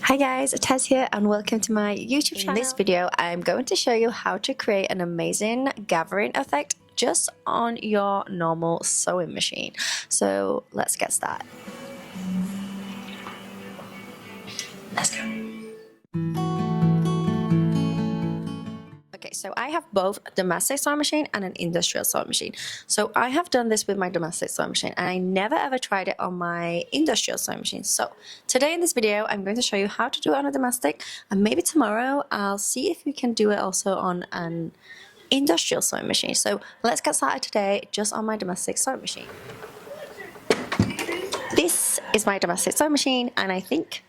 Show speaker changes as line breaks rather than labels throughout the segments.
Hi guys, Tess here and welcome to my YouTube channel. In this video, I'm going to show you how to create an amazing gathering effect just on your normal sewing machine. So let's get started. Let's go. Okay, so I have both a domestic sewing machine and an industrial sewing machine. So I have done this with my domestic sewing machine and I never ever tried it on my industrial sewing machine. So today in this video, I'm going to show you how to do it on a domestic, and maybe tomorrow I'll see if we can do it also on an industrial sewing machine. So let's get started today just on my domestic sewing machine. This is my domestic sewing machine and I think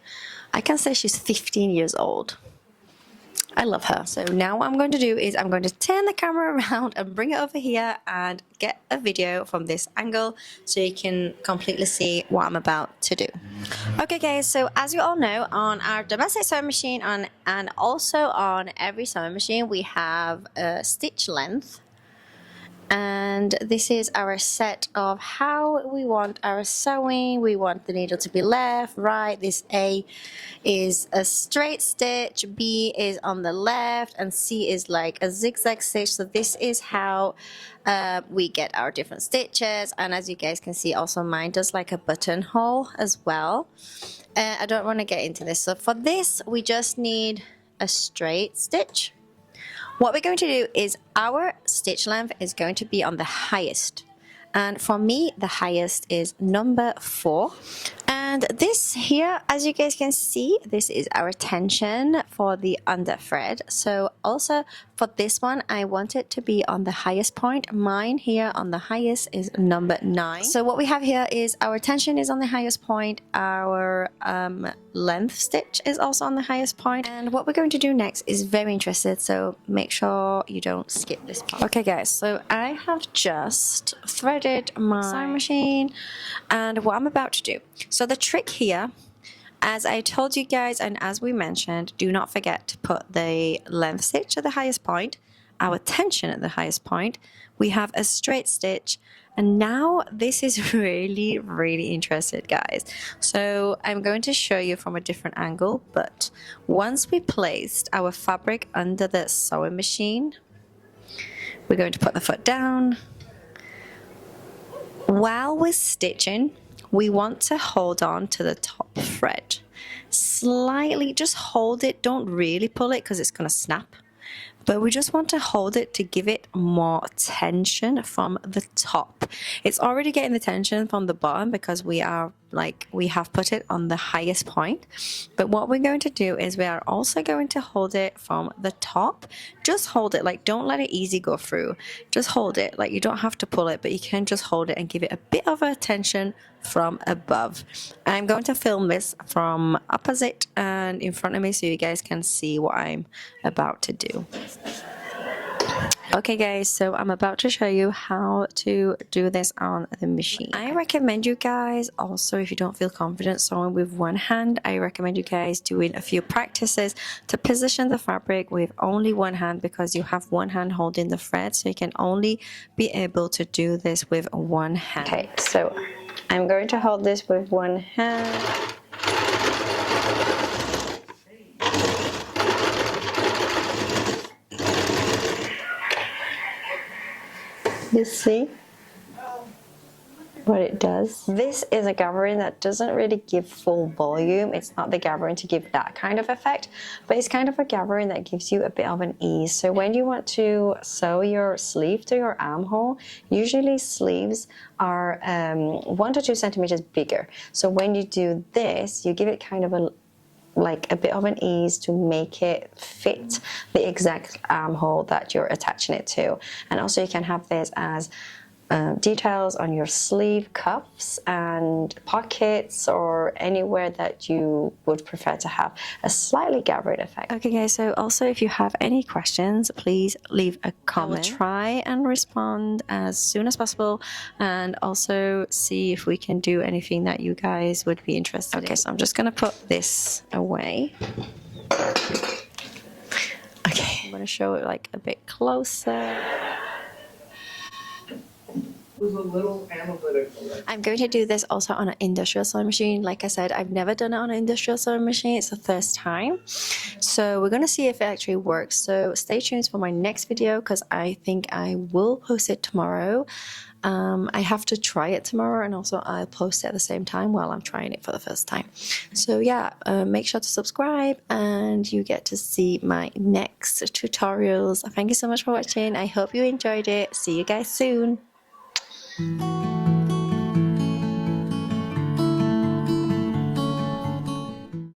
I can say she's 15 years old. I love her. So now what I'm going to do is I'm going to turn the camera around and bring it over here and get a video from this angle so you can completely see what I'm about to do. Okay guys, so as you all know, on our domestic sewing machine and also on every sewing machine we have a stitch length. And this is our set of how we want our sewing. We want the needle to be left, right. This A is a straight stitch, B is on the left, and C is like a zigzag stitch. So this is how we get our different stitches. And as you guys can see, also mine does like a buttonhole as well. I don't want to get into this. So for this, we just need a straight stitch. What we're going to do is our stitch length is going to be on the highest, and for me the highest is number 4. And this here, as you guys can see, this is our tension for the under thread. So also for this one I want it to be on the highest point. Mine here on the highest is number 9. So what we have here is our tension is on the highest point, our length stitch is also on the highest point, and what we're going to do next is very interesting, so make sure you don't skip this part. Okay guys, so I have just threaded my sewing machine and what I'm about to do. So the trick here, as I told you guys and as we mentioned, do not forget to put the length stitch at the highest point, our tension at the highest point. We have a straight stitch, and now this is really interesting guys. So I'm going to show you from a different angle, but once we placed our fabric under the sewing machine, we're going to put the foot down. While we're stitching, we want to hold on to the top thread slightly. Just hold it, don't really pull it because it's going to snap, but we just want to hold it to give it more tension from the top. It's already getting the tension from the bottom because we have put it on the highest point, but what we're going to do is we are also going to hold it from the top. Just hold it, like don't let it easy go through, just hold it. Like you don't have to pull it, but you can just hold it and give it a bit of a tension from above. I'm going to film this from opposite and in front of me so you guys can see what I'm about to do. Okay guys, so I'm about to show you how to do this on the machine. I recommend you guys also, if you don't feel confident sewing with one hand, I recommend you guys doing a few practices to position the fabric with only one hand, because you have one hand holding the thread, so you can only be able to do this with one hand. Okay, so I'm going to hold this with one hand. You see what it does? This is a gathering that doesn't really give full volume. It's not the gathering to give that kind of effect, but it's kind of a gathering that gives you a bit of an ease. So when you want to sew your sleeve to your armhole, usually sleeves are 1 to 2 centimeters bigger. So when you do this, you give it kind of a bit of an ease to make it fit the exact armhole that you're attaching it to. And also you can have this as details on your sleeve cuffs and pockets, or anywhere that you would prefer to have a slightly gathered effect. Okay guys, so also if you have any questions, please leave a comment. I will try and respond as soon as possible, and also see if we can do anything that you guys would be interested in. Okay, so I'm just gonna put this away. Okay, I'm gonna show it like a bit closer.
was a little analytical.
I'm going to do this also on an industrial sewing machine. Like I said, I've never done it on an industrial sewing machine. It's the first time. So we're going to see if it actually works. So stay tuned for my next video because I think I will post it tomorrow. I have to try it tomorrow, and also I'll post it at the same time while I'm trying it for the first time. So yeah, make sure to subscribe and you get to see my next tutorials. Thank you so much for watching. I hope you enjoyed it. See you guys soon.